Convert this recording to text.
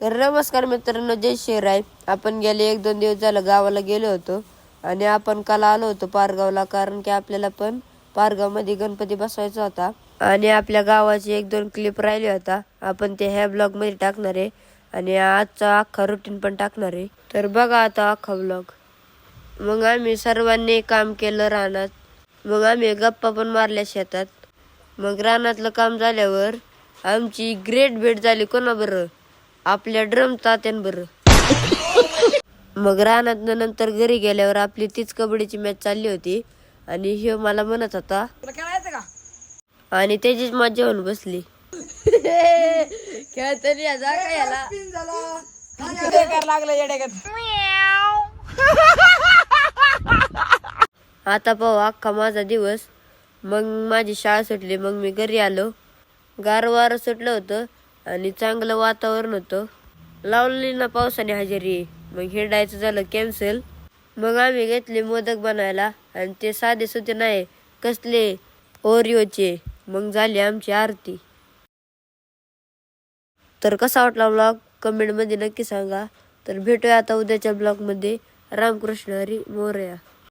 तर नमस्कार मित्रांनो, जय शिवराय. आपण गेले 1-2 दिवस झालं गावाला गेलो होतो आणि आपण काल आलो होतो पारगावला, कारण की आपल्याला पण पारगावमध्ये गणपती बसवायचा होता आणि आपल्या गावाची 1-2 क्लिप राहिली होता. आपण ते ह्या ब्लॉगमध्ये टाकणार आहे आणि आजचा अख्खा रुटीन पण टाकणार आहे. तर बघा आता अख्खा ब्लॉग. मग आम्ही सर्वांनी काम केलं रानात. मग आम्ही गप्पा पण मारल्या शेतात. मग रानातलं काम झाल्यावर आमची ग्रेट भेट झाली कोणाबरोबर? आपल्या ड्रम तात्यान बरं. मग रानात नंतर घरी गेल्यावर आपली तीच कबड्डीची मॅच चालली होती आणि ह्यो मला म्हणत होता आणि त्याचीच मजा होऊन बसली. खेळतरी आता पाहू अख्खा माझा दिवस. मग माझी शाळा सुटली, मग मी घरी आलो. गारवार सुटलं होतं आणि चांगलं वातावरण होतं. लावली ना पावसाने हजेरी. मग हिंडायचं झालं कॅन्सल. मग आम्ही घेतले मोदक बनायला आणि ते साधे सुधे नाही, कसले ओरिओचे. मग झाली आमची आरती. तर कसा वाटला ब्लॉग कमेंटमध्ये नक्की सांगा. तर भेटूया आता उद्याच्या ब्लॉगमध्ये. रामकृष्ण हरी मोरया.